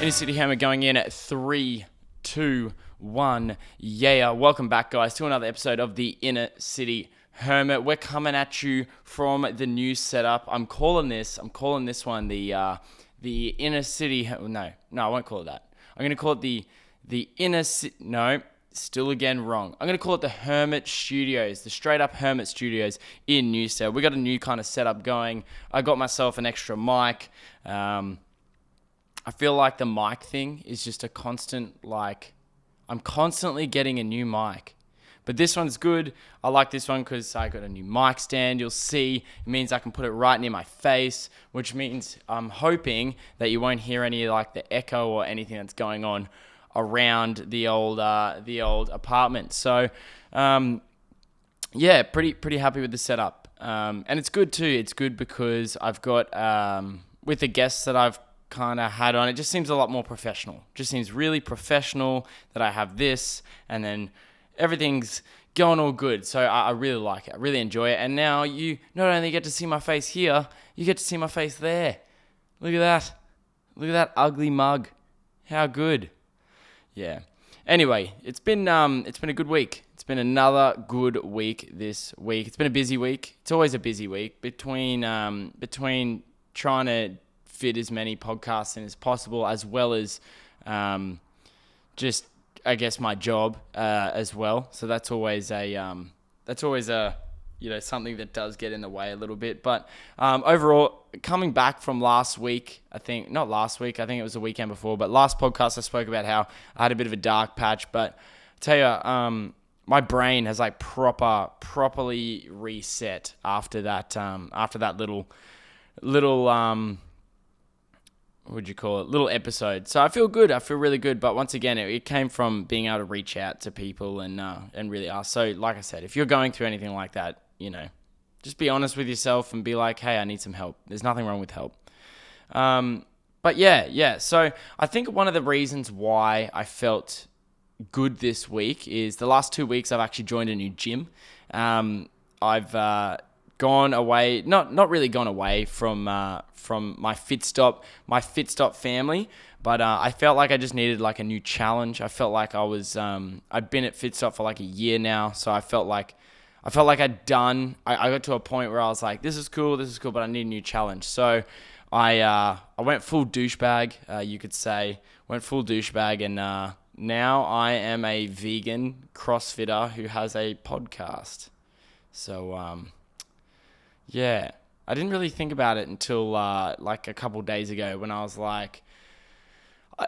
Inner City Hammer going in at 3, 2, 1. Yeah, welcome back, guys, to another episode of the Inner City Hermit. We're coming at you from the new setup. I'm calling this one the Inner City. No, I won't call it that. I'm gonna call it the Inner City. No, still again wrong. I'm gonna call it the Hermit Studios, the straight up Hermit Studios in Newstead. We got a new kind of setup going. I got myself an extra mic. I feel like the mic thing is just a constant, I'm constantly getting a new mic. But this one's good. I like this one because I got a new mic stand. You'll see it means I can put it right near my face, which means I'm hoping that you won't hear any the echo or anything that's going on around the old apartment. So, yeah, pretty happy with the setup. And it's good too. It's good because I've got, with the guests that I've kind of had on, it just seems a lot more professional. Just seems really professional that I have this and then everything's going all good. So I really like it. I really enjoy it. And now you not only get to see my face here, you get to see my face there. Look at that. Look at that ugly mug. How good. Yeah. Anyway, it's been a good week. It's been another good week this week. It's been a busy week. It's always a busy week between trying to fit as many podcasts in as possible, as well as just I guess my job as well. So that's always a something that does get in the way a little bit. But overall, coming back from last week, I think it was the weekend before, but last podcast I spoke about how I had a bit of a dark patch. But I tell you, my brain has properly reset after that little little episode. So I feel good. I feel really good. But once again, it came from being able to reach out to people and really ask. So like I said, if you're going through anything like that, just be honest with yourself and be like, hey, I need some help. There's nothing wrong with help. But yeah. So I think one of the reasons why I felt good this week is the last 2 weeks I've actually joined a new gym. I've gone away, not really gone away from my Fitstop family, but I felt like I just needed a new challenge. I felt like I'd been at Fitstop for a year now, so I felt like I got to a point where I was like, this is cool, but I need a new challenge. So I went full douchebag, you could say, and now I am a vegan CrossFitter who has a podcast. So yeah, I didn't really think about it until a couple days ago when I was like,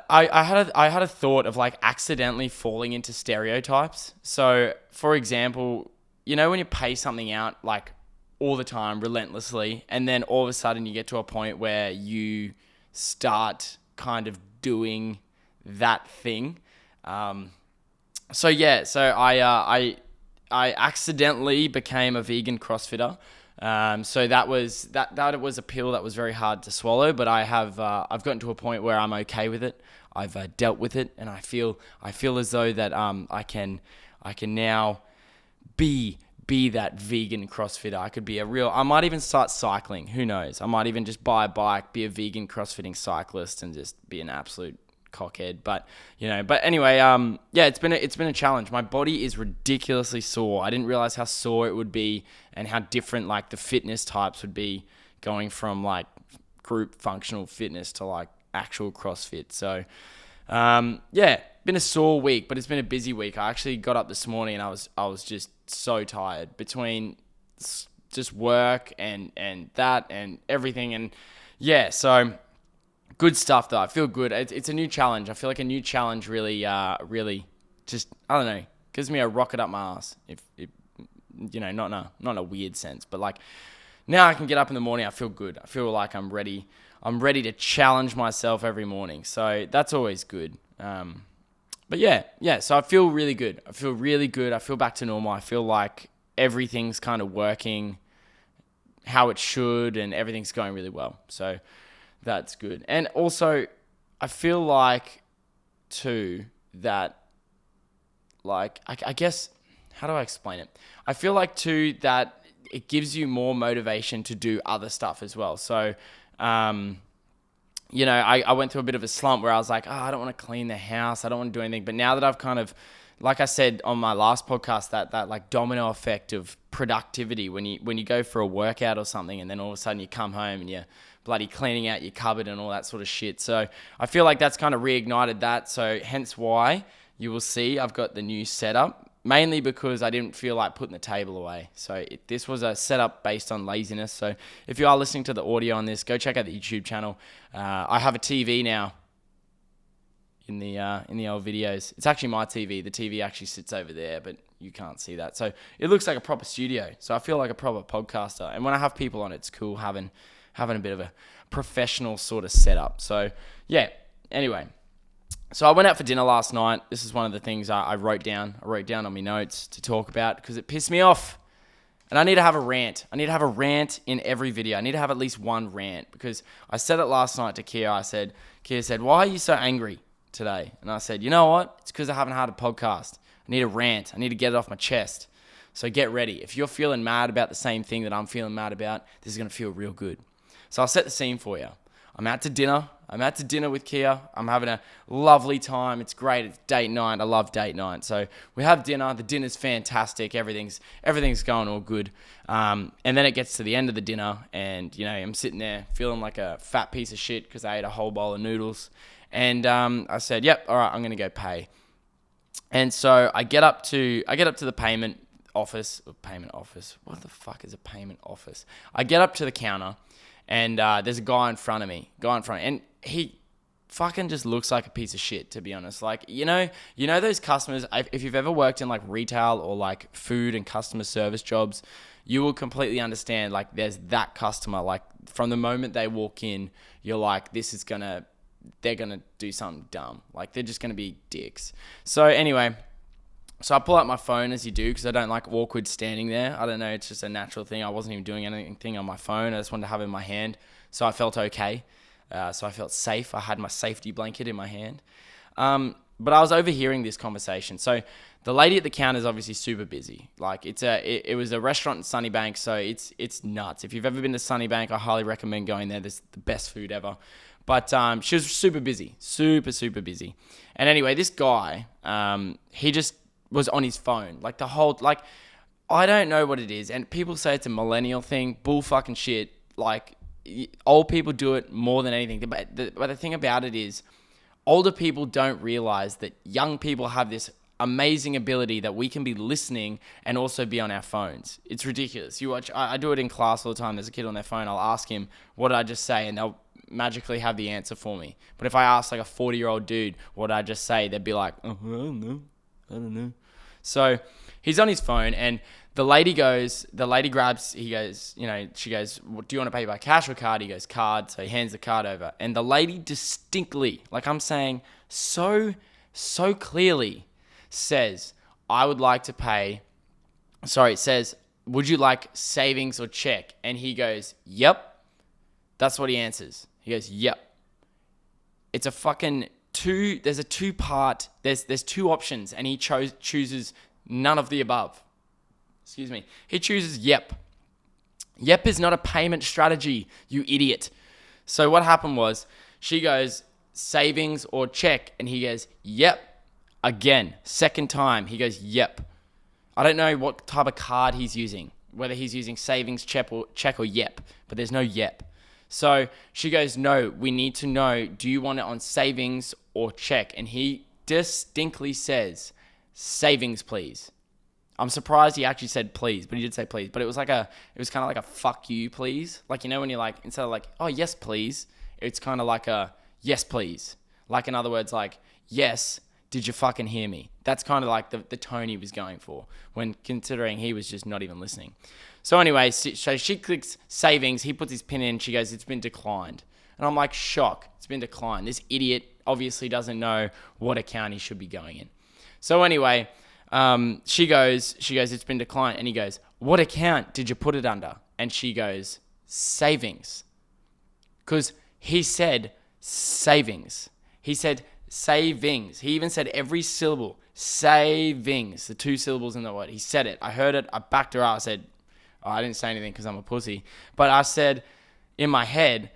I had a thought of accidentally falling into stereotypes. So for example, when you pay something out all the time, relentlessly, and then all of a sudden you get to a point where you start kind of doing that thing. So I accidentally became a vegan CrossFitter. So that was a pill that was very hard to swallow, but I've gotten to a point where I'm okay with it. I've dealt with it, and I feel as though that I can now be that vegan CrossFitter. I might even start cycling. Who knows? I might even just buy a bike, be a vegan CrossFitting cyclist, and just be an absolute cockhead. But anyway, it's been a challenge. My body is ridiculously sore. I didn't realize how sore it would be and how different the fitness types would be, going from group functional fitness to actual CrossFit. So been a sore week, but it's been a busy week. I actually got up this morning and I was just so tired between just work and that and everything. And yeah, so good stuff though. I feel good. It's a new challenge. I feel like a new challenge really just, I don't know, gives me a rocket up my ass. Not in a weird sense, but now I can get up in the morning. I feel good. I feel like I'm ready to challenge myself every morning. So that's always good. But yeah. So I feel really good. I feel back to normal. I feel like everything's kind of working how it should and everything's going really well. So that's good. And also, I feel like, too, that, I guess, how do I explain it? I feel like, too, that it gives you more motivation to do other stuff as well. So, I went through a bit of a slump where I was like, oh, I don't want to clean the house. I don't want to do anything. But now that I've kind of, like I said on my last podcast, that like domino effect of productivity when you go for a workout or something, and then all of a sudden you come home and you're bloody cleaning out your cupboard and all that sort of shit. So I feel like that's kind of reignited that. So hence why you will see I've got the new setup. Mainly because I didn't feel like putting the table away. So this was a setup based on laziness. So if you are listening to the audio on this, go check out the YouTube channel. I have a TV now in the old videos. It's actually my TV. The TV actually sits over there, but you can't see that. So it looks like a proper studio. So I feel like a proper podcaster. And when I have people on, it's cool having a bit of a professional sort of setup. So yeah, anyway. So I went out for dinner last night. This is one of the things I wrote down. I wrote down on my notes to talk about because it pissed me off. And I need to have a rant. I need to have a rant in every video. I need to have at least one rant because I said it last night to Kia. Kia said, why are you so angry today? And I said, you know what? It's because I haven't had a podcast. I need a rant. I need to get it off my chest. So get ready. If you're feeling mad about the same thing that I'm feeling mad about, this is going to feel real good. So I'll set the scene for you. I'm out to dinner with Kia. I'm having a lovely time. It's great. It's date night. I love date night. So we have dinner. The dinner's fantastic. Everything's going all good. And then it gets to the end of the dinner and, I'm sitting there feeling like a fat piece of shit because I ate a whole bowl of noodles. And I said, yep, all right, I'm going to go pay. And so I get up to the payment office. What the fuck is a payment office? I get up to the counter. And there's a guy in front of me, and he fucking just looks like a piece of shit, to be honest. Like, those customers, if you've ever worked in like retail or like food and customer service jobs, you will completely understand, like, there's that customer, like, from the moment they walk in, you're like, they're gonna do something dumb. Like, they're just gonna be dicks. So anyway, so I pull out my phone as you do because I don't like awkward standing there. I don't know. It's just a natural thing. I wasn't even doing anything on my phone. I just wanted to have it in my hand. So I felt okay. So I felt safe. I had my safety blanket in my hand. But I was overhearing this conversation. So the lady at the counter is obviously super busy. Like it was a restaurant in Sunnybank. So it's nuts. If you've ever been to Sunnybank, I highly recommend going there. There's the best food ever. But she was super busy. Super, super busy. And anyway, this guy, he just was on his phone. Like the whole, like, I don't know what it is. And people say it's a millennial thing. Bull fucking shit. Like, old people do it more than anything. But the thing about it is, older people don't realize that young people have this amazing ability that we can be listening and also be on our phones. It's ridiculous. You watch, I do it in class all the time. There's a kid on their phone. I'll ask him, what did I just say? And they'll magically have the answer for me. But if I ask like a 40-year-old dude, what did I just say? They'd be like, oh, I don't know. So he's on his phone and the lady grabs, he goes, she goes, do you want to pay by cash or card? He goes, card. So he hands the card over. And the lady distinctly, like I'm saying, so clearly says, it says, would you like savings or check? And he goes, yep. That's what he answers. He goes, yep. It's a fucking there's a two-part, there's two options, and he chooses none of the above. Excuse me. He chooses yep. Yep is not a payment strategy, you idiot. So what happened was, she goes, savings or check, and he goes, yep. Again, second time, he goes, yep. I don't know what type of card he's using, whether he's using savings, check or yep, but there's no yep. So she goes, no, we need to know, do you want it on savings or check? And he distinctly says, savings, please. I'm surprised he actually said please, but he did say please. But it was kind of like a fuck you, please. Like, when you're like, instead of like, oh, yes, please, it's kind of like a yes, please. Like, in other words, like, yes, did you fucking hear me? That's kind of like the tone he was going for when considering he was just not even listening. So anyway, so she clicks savings. He puts his pin in. She goes, it's been declined. And I'm like, shock. It's been declined. This idiot obviously doesn't know what account he should be going in. So anyway, she goes, it's been declined. And he goes, what account did you put it under? And she goes, savings. Because he said savings. He said savings. He even said every syllable. Savings. The two syllables in the word. He said it. I heard it. I backed her up. I said, I didn't say anything because I'm a pussy. But I said in my head,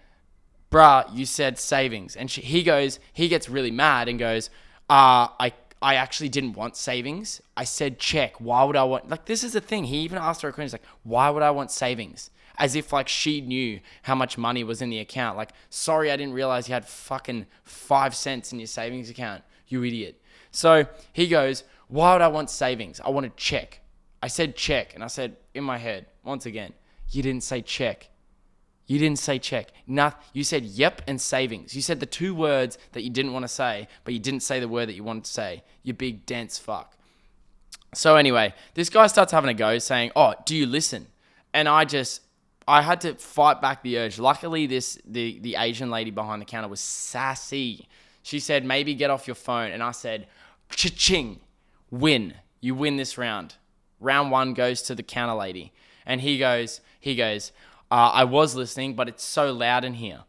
bruh, you said savings. And he gets really mad and goes, I actually didn't want savings. I said check. Why would I want, like, this is the thing. He even asked her a question. He's like, why would I want savings? As if like she knew how much money was in the account. Like, sorry, I didn't realize you had fucking 5 cents in your savings account, you idiot. So he goes, why would I want savings? I want to check. I said check. And I said in my head, once again, you didn't say check. You didn't say check. You said yep and savings. You said the 2 words that you didn't want to say, but you didn't say the word that you wanted to say. You big dense fuck. So anyway, this guy starts having a go saying, oh, do you listen? And I had to fight back the urge. Luckily, the Asian lady behind the counter was sassy. She said, maybe get off your phone. And I said, cha-ching, win. You win this round. Round 1 goes to the counter lady. And he goes, I was listening, but it's so loud in here.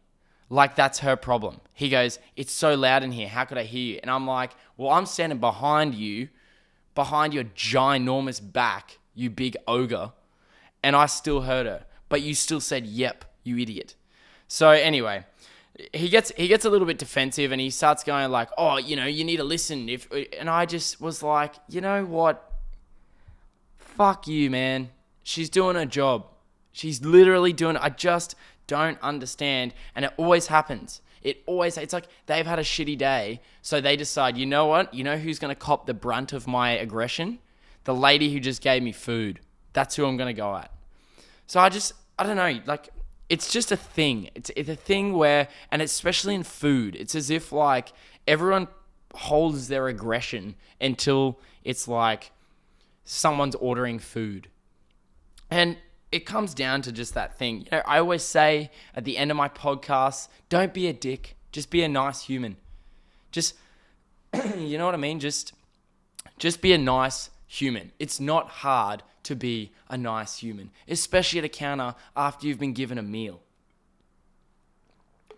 Like, that's her problem. He goes, it's so loud in here. How could I hear you? And I'm like, well, I'm standing behind your ginormous back, you big ogre. And I still heard her. But you still said, yep, you idiot. So anyway, he gets a little bit defensive and he starts going like, oh, you need to listen. And I just was like, you know what? Fuck you, man. She's doing her job. She's literally doing it. I just don't understand. And it always happens. It's like they've had a shitty day. So they decide, you know what? You know who's going to cop the brunt of my aggression? The lady who just gave me food. That's who I'm going to go at. So I don't know. Like, it's just a thing. It's a thing where, and especially in food, it's as if like everyone holds their aggression until it's like someone's ordering food. And it comes down to just that thing. I always say at the end of my podcast, don't be a dick. Just be a nice human. Just, you know what I mean? Just be a nice human. It's not hard to be a nice human, especially at a counter after you've been given a meal.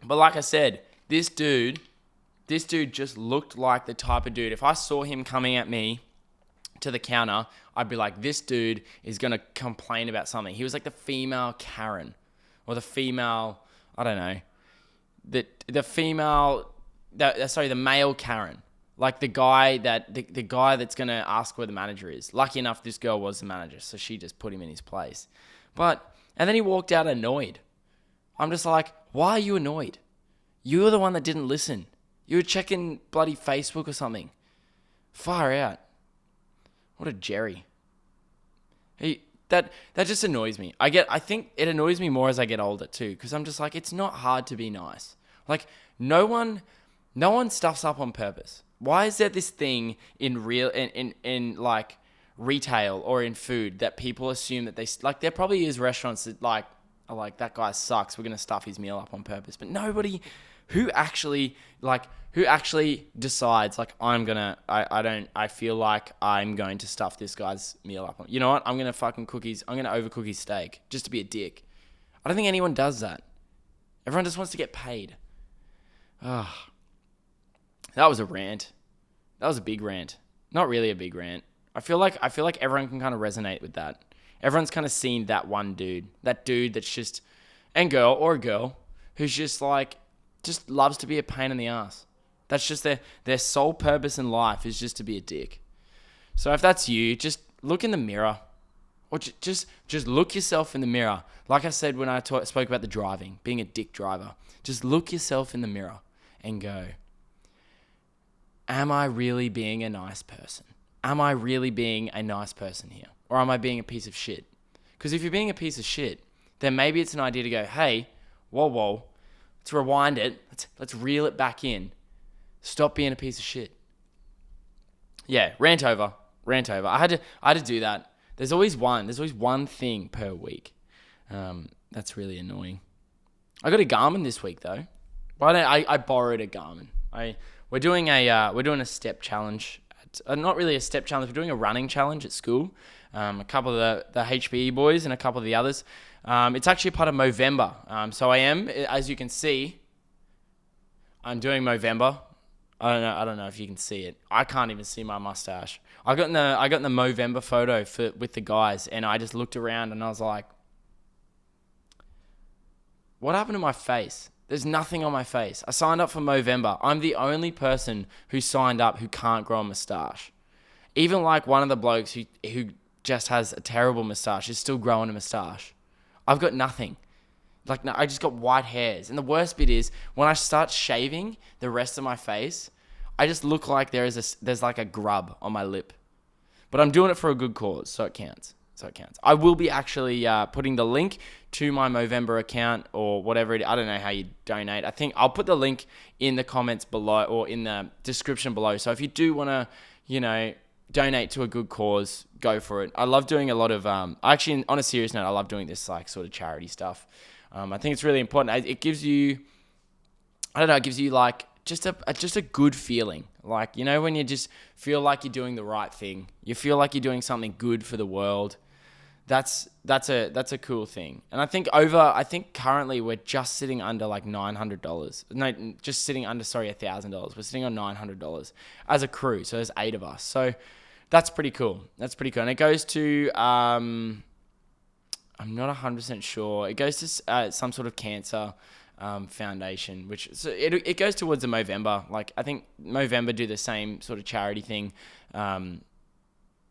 But like I said, this dude just looked like the type of dude. If I saw him coming at me to the counter, I'd be like, this dude is going to complain about something. He was like the female Karen, or the female, I don't know, the male Karen. Like the guy that's going to ask where the manager is. Lucky enough, this girl was the manager, so she just put him in his place. And then he walked out annoyed. I'm just like, why are you annoyed? You were the one that didn't listen. You were checking bloody Facebook or something. Far out. What a Jerry. That just annoys me. I think it annoys me more as I get older too, because I'm just like, it's not hard to be nice. Like, no one stuffs up on purpose. Why is there this thing in like retail or in food that people assume that there probably is restaurants that like are like, that guy sucks, we're going to stuff his meal up on purpose. But nobody who actually decides like, I feel like I'm going to stuff this guy's meal up. You know what? I'm going to overcook his steak just to be a dick. I don't think anyone does that. Everyone just wants to get paid. Ugh. That was a rant. That was a big rant. Not really a big rant. I feel like everyone can kind of resonate with that. Everyone's kind of seen that one dude. That dude that's just, and girl, or a girl, who's just like, just loves to be a pain in the ass. That's just their sole purpose in life is just to be a dick. So if that's you, just look in the mirror. Or just look yourself in the mirror. Like I said when I spoke about the driving, being a dick driver. Just look yourself in the mirror and go, am I really being a nice person? Am I really being a nice person here? Or am I being a piece of shit? Because if you're being a piece of shit, then maybe it's an idea to go, hey, whoa, let's rewind it. Let's reel it back in. Stop being a piece of shit. Yeah, rant over. I had to do that. There's always one thing per week. That's really annoying. I got a Garmin this week though. I borrowed a Garmin. We're doing a step challenge. Not really a step challenge. We're doing a running challenge at school. A couple of the HBE boys and a couple of the others. It's actually part of Movember. So I am, as you can see, I'm doing Movember. I don't know if you can see it. I can't even see my mustache. I got in the Movember photo with the guys, and I just looked around and I was like, what happened to my face? There's nothing on my face. I signed up for Movember. I'm the only person who signed up who can't grow a mustache. Even like one of the blokes who just has a terrible mustache is still growing a mustache. I've got nothing. Like, no, I just got white hairs. And the worst bit is when I start shaving the rest of my face, I just look like there's like a grub on my lip. But I'm doing it for a good cause, so it counts. I will be actually putting the link to my Movember account or whatever I don't know how you donate. I think I'll put the link in the comments below or in the description below. So if you do want to, donate to a good cause, go for it. I love doing a lot of, actually on a serious note, I love doing this like sort of charity stuff. I think it's really important. It gives you, it gives you like just a good feeling. Like, when you just feel like you're doing the right thing, you feel like you're doing something good for the world. That's a cool thing. And I think currently we're just sitting under like $900. No, just sitting under, $1,000. We're sitting on $900 as a crew. So there's 8 of us. So that's pretty cool. And it goes to, I'm not 100% sure. It goes to some sort of cancer foundation, which so it goes towards the Movember. Like I think Movember do the same sort of charity thing,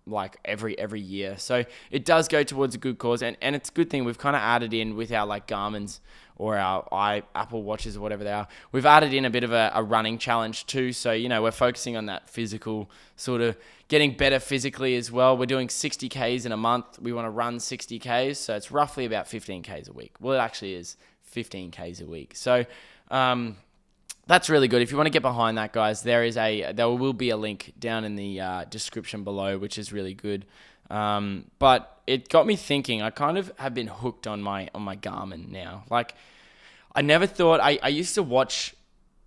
like every year. So it does go towards a good cause, and it's a good thing. We've kind of added in with our like Garmin's or our Apple Watches or whatever they are. We've added in a bit of a running challenge too. So we're focusing on that physical sort of getting better physically as well. We're doing 60 Ks in a month. We want to run 60 Ks, so it's roughly about 15 Ks a week. Well, it actually is 15 Ks a week. So that's really good. If you want to get behind that, guys, there will be a link down in the description below, which is really good. But it got me thinking. I kind of have been hooked on my Garmin now. Like, I never thought I used to watch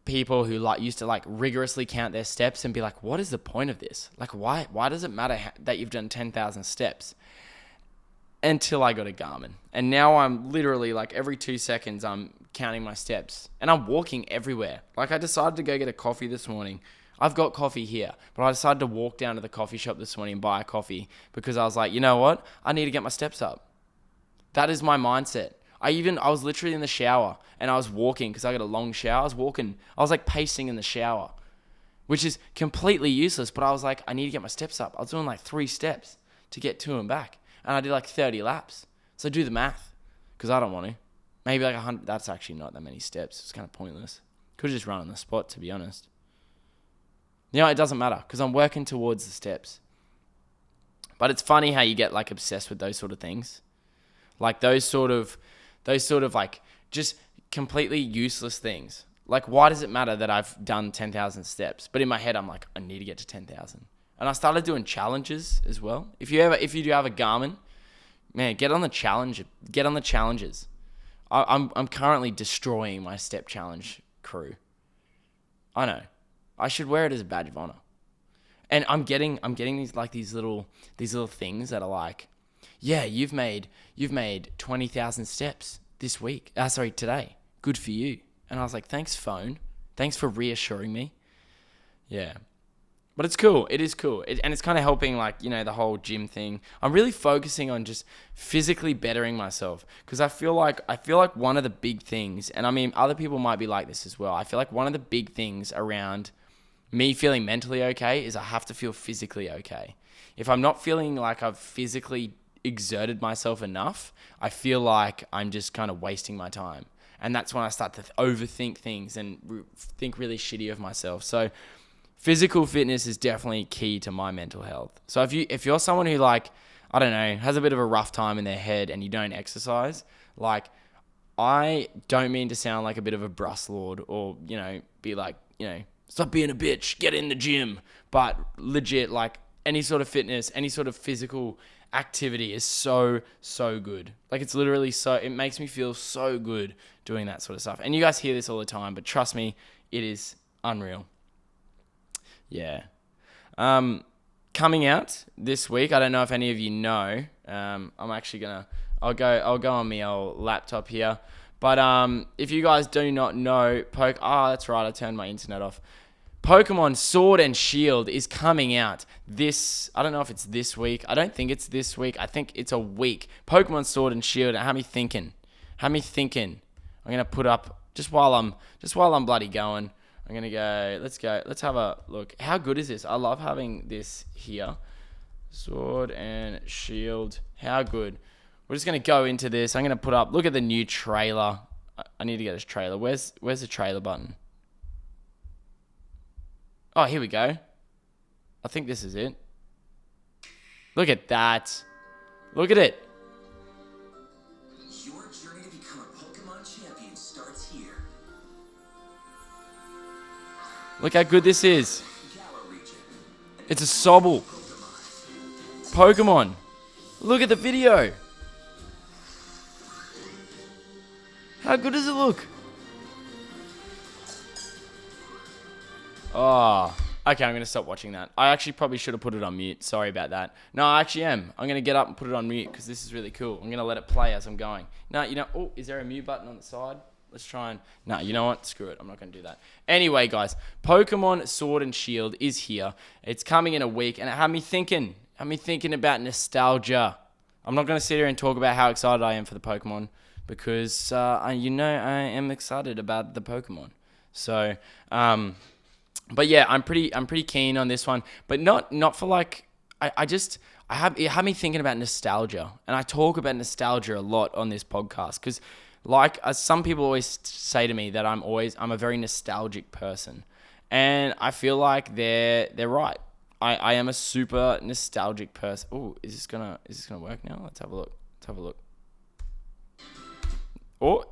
people who used to rigorously count their steps and be like, what is the point of this? Like, why does it matter that you've done 10,000 steps? Until I got a Garmin. And now I'm literally every 2 seconds I'm counting my steps. And I'm walking everywhere. Like I decided to go get a coffee this morning. I've got coffee here. But I decided to walk down to the coffee shop this morning and buy a coffee because I was like, you know what? I need to get my steps up. That is my mindset. I was literally in the shower and I was walking because I got a long shower. I was like pacing in the shower, which is completely useless. But I was like, I need to get my steps up. I was doing 3 steps to get to and back. And I did 30 laps. So do the math, because I don't want to. Maybe 100. That's actually not that many steps. It's kind of pointless. Could have just run on the spot, to be honest. It doesn't matter, because I'm working towards the steps. But it's funny how you get obsessed with those sort of things. Those sort of just completely useless things. Why does it matter that I've done 10,000 steps? But in my head, I'm like, I need to get to 10,000. And I started doing challenges as well. If you do have a Garmin, man, get on the challenge. Get on the challenges. I'm currently destroying my step challenge crew. I know. I should wear it as a badge of honor. And I'm getting these little things that are like, yeah, you've made 20,000 steps this week. Today. Good for you. And I was like, thanks, phone. Thanks for reassuring me. Yeah. But it's cool. It is cool. And it's kind of helping, the whole gym thing. I'm really focusing on just physically bettering myself because I feel like one of the big things, and I mean, other people might be like this as well. I feel like one of the big things around me feeling mentally okay is I have to feel physically okay. If I'm not feeling like I've physically exerted myself enough, I feel like I'm just kind of wasting my time. And that's when I start to overthink things and think really shitty of myself. So physical fitness is definitely key to my mental health. So if you're someone who has a bit of a rough time in their head and you don't exercise, I don't mean to sound like a bit of a bruss lord or, be stop being a bitch, get in the gym. But legit, any sort of fitness, any sort of physical activity is so, so good. It's literally it makes me feel so good doing that sort of stuff. And you guys hear this all the time, but trust me, it is unreal. Yeah. Coming out this week, I don't know if any of you know, I'm actually I'll go on my old laptop here. But if you guys do not know, that's right, I turned my internet off. Pokemon Sword and Shield is coming out I don't know if it's this week. I don't think it's this week. I think it's a week. Pokemon Sword and Shield. It had me thinking. I'm going to put up just while I'm bloody going, I'm gonna go. Let's have a look. How good is this? I love having this here. Sword and shield. How good. We're just going to go into this. I'm going to put up, look at the new trailer. I need to get this trailer. Where's the trailer button? Oh, here we go. I think this is it. Look at that. Look at it. Your journey to become a Pokemon champion starts here. Look how good this is. It's a Sobble. Pokemon. Look at the video. How good does it look? Oh, okay, I'm going to stop watching that. I actually probably should have put it on mute. Sorry about that. No, I actually am. I'm going to get up and put it on mute because this is really cool. I'm going to let it play as I'm going. No, oh, is there a mute button on the side? Let's try and... No, you know what? Screw it. I'm not going to do that. Anyway, guys, Pokemon Sword and Shield is here. It's coming in a week, and it had me thinking about nostalgia. I'm not going to sit here and talk about how excited I am for the Pokemon because, I am excited about the Pokemon. So, but yeah, I'm pretty keen on this one, but not for like, it had me thinking about nostalgia, and I talk about nostalgia a lot on this podcast because, like, some people always say to me that I'm a very nostalgic person, and I feel like they're right. I am a super nostalgic person. Oh, is this gonna work now? Let's have a look. Oh,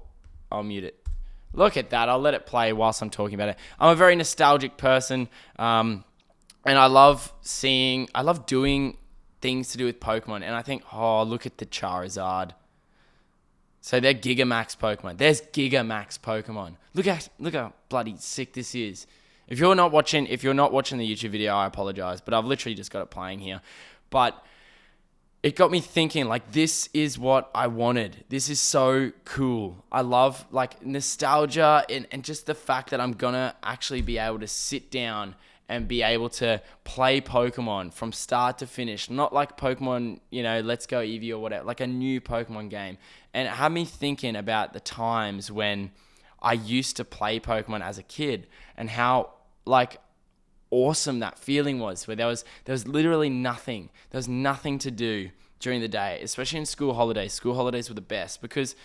I'll mute it. Look at that. I'll let it play whilst I'm talking about it. I'm a very nostalgic person, and I love doing things to do with Pokemon. And I think, oh, look at the Charizard. So they're Gigamax Pokemon. There's Gigamax Pokemon. Look how bloody sick this is. If you're not watching the YouTube video, I apologize, but I've literally just got it playing here. But it got me thinking, like, this is what I wanted. This is so cool. I love, like, nostalgia and just the fact that I'm gonna actually be able to sit down and be able to play Pokemon from start to finish. Not like Pokemon, Let's Go Eevee or whatever, like a new Pokemon game. And it had me thinking about the times when I used to play Pokemon as a kid and how, like, awesome that feeling was, where there was literally nothing. There was nothing to do during the day, especially in school holidays. School holidays were the best because,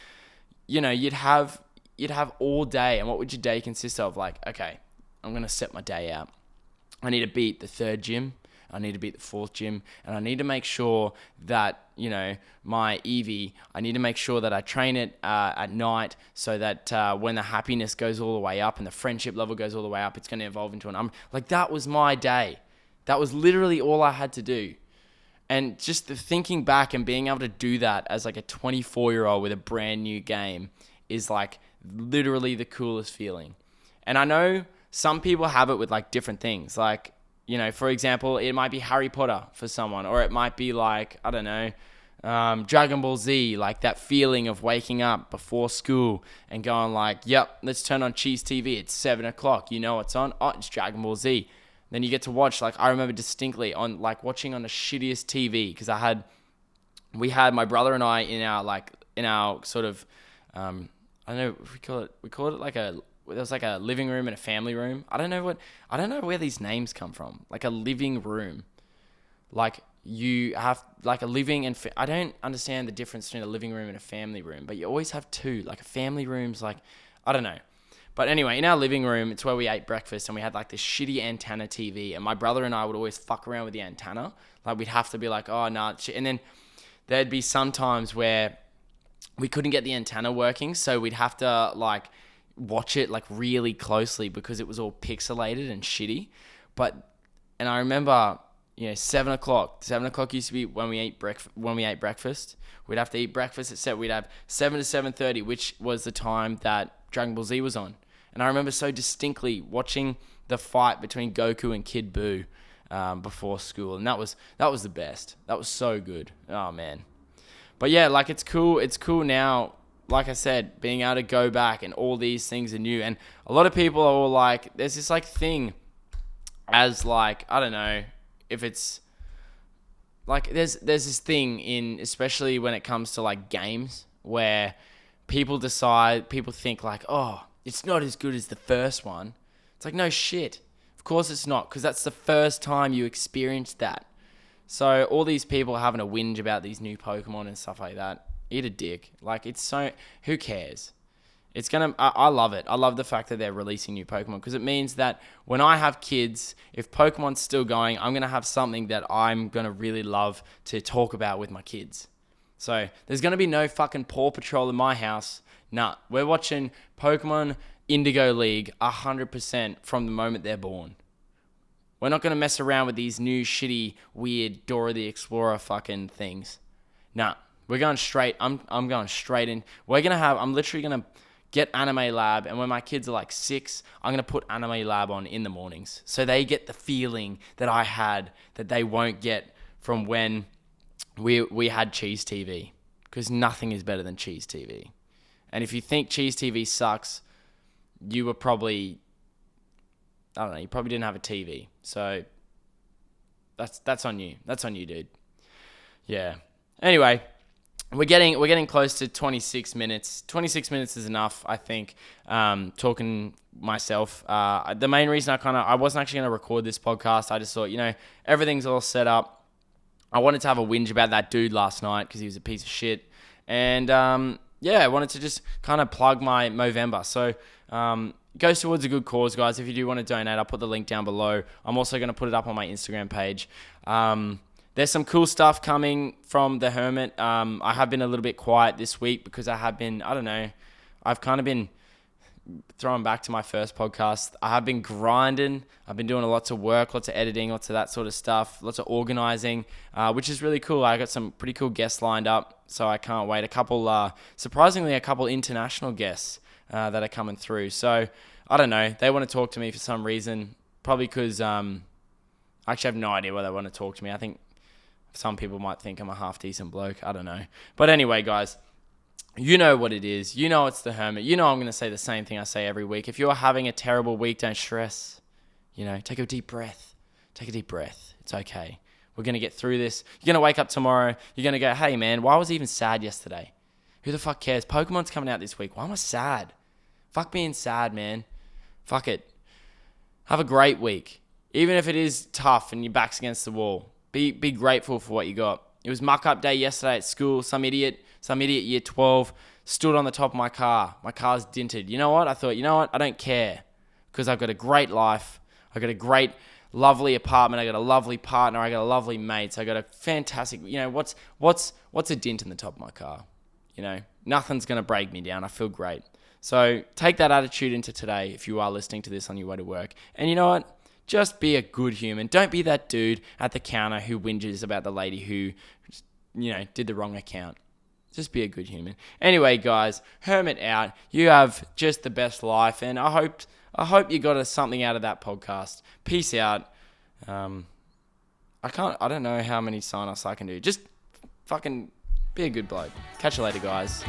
you'd have all day, and what would your day consist of? Like, okay, I'm going to set my day out. I need to beat the 3rd gym. I need to beat the 4th gym, and I need to make sure that, my Eevee, I need to make sure that I train it at night so that when the happiness goes all the way up and the friendship level goes all the way up, it's going to evolve into like, that was my day. That was literally all I had to do. And just the thinking back and being able to do that as like a 24-year-old with a brand new game is like literally the coolest feeling. And I know some people have it with like different things. Like, for example, it might be Harry Potter for someone, or it might be like, I don't know, Dragon Ball Z, like that feeling of waking up before school and going like, yep, let's turn on Cheese TV. It's 7 o'clock. You know what's on? Oh, it's Dragon Ball Z. Then you get to watch, like, I remember distinctly on like watching on the shittiest TV because we had my brother and I in our sort of, I don't know if we call it like there was like a living room and a family room. I don't know where these names come from. Like a living room. Like you have like a living and I don't understand the difference between a living room and a family room, but you always have two. Like a family room's like, I don't know. But anyway, in our living room, it's where we ate breakfast, and we had like this shitty antenna TV, and my brother and I would always fuck around with the antenna. Like we'd have to be like, oh, nah. And then there'd be some times where we couldn't get the antenna working, so we'd have to like watch it like really closely because it was all pixelated and shitty. And I remember, 7 o'clock. 7 o'clock used to be when we ate breakfast. We'd have to eat breakfast at 7. We'd have 7 to 7:30, which was the time that Dragon Ball Z was on. And I remember so distinctly watching the fight between Goku and Kid Buu before school, and that was the best. That was so good. Oh man. But yeah, like it's cool. It's cool now. Like I said, being able to go back and all these things are new. And a lot of people are all like, there's this like thing as like, I don't know if it's like, there's this thing in, especially when it comes to like games where people think like, oh, it's not as good as the first one. It's like, no shit. Of course it's not, because that's the first time you experienced that. So all these people having a whinge about these new Pokemon and stuff like that, eat a dick. Like, it's so, who cares? I love it. I love the fact that they're releasing new Pokemon, because it means that when I have kids, if Pokemon's still going, I'm going to have something that I'm going to really love to talk about with my kids. So there's going to be no fucking Paw Patrol in my house. Nah, we're watching Pokemon Indigo League 100% from the moment they're born. We're not going to mess around with these new shitty, weird Dora the Explorer fucking things. Nah, we're going straight. I'm going straight in. I'm literally going to get Anime Lab, and when my kids are like 6, I'm going to put Anime Lab on in the mornings. So they get the feeling that I had that they won't get from when we had Cheese TV. Because nothing is better than Cheese TV. And if you think Cheese TV sucks, you were probably, I don't know, you probably didn't have a TV. So that's on you. That's on you, dude. Yeah. Anyway, we're getting close to 26 minutes. 26 minutes is enough, I think. Talking myself. The main reason I wasn't actually going to record this podcast. I just thought, everything's all set up. I wanted to have a whinge about that dude last night because he was a piece of shit. And I wanted to just kind of plug my Movember. So it goes towards a good cause, guys. If you do want to donate, I'll put the link down below. I'm also going to put it up on my Instagram page. There's some cool stuff coming from the Hermit. I have been a little bit quiet this week because I've kind of been throwing back to my first podcast. I have been grinding. I've been doing lots of work, lots of editing, lots of that sort of stuff, lots of organizing, which is really cool. I got some pretty cool guests lined up, so I can't wait. Surprisingly, a couple international guests that are coming through. So I don't know. They want to talk to me for some reason, probably because I actually have no idea why they want to talk to me. I think some people might think I'm a half-decent bloke. I don't know. But anyway, guys, you know what it is. You know it's the Hermit. You know I'm going to say the same thing I say every week. If you're having a terrible week, don't stress. Take a deep breath. Take a deep breath. It's okay. We're going to get through this. You're going to wake up tomorrow. You're going to go, hey, man, why was I even sad yesterday? Who the fuck cares? Pokemon's coming out this week. Why am I sad? Fuck being sad, man. Fuck it. Have a great week. Even if it is tough and your back's against the wall, be grateful for what you got. It was muck-up day yesterday at school. Some idiot year 12 stood on the top of my car. My car's dented. You know what? I thought, I don't care because I've got a great life. I've got a great, lovely apartment. I got a lovely partner. I got a lovely mate. So I got a fantastic, what's a dent in the top of my car? Nothing's going to break me down. I feel great. So take that attitude into today if you are listening to this on your way to work. And you know what? Just be a good human. Don't be that dude at the counter who whinges about the lady who, did the wrong account. Just be a good human. Anyway, guys, Hermit out. You have just the best life, and I hope you got something out of that podcast. Peace out. I don't know how many sign-offs I can do. Just fucking be a good bloke. Catch you later, guys.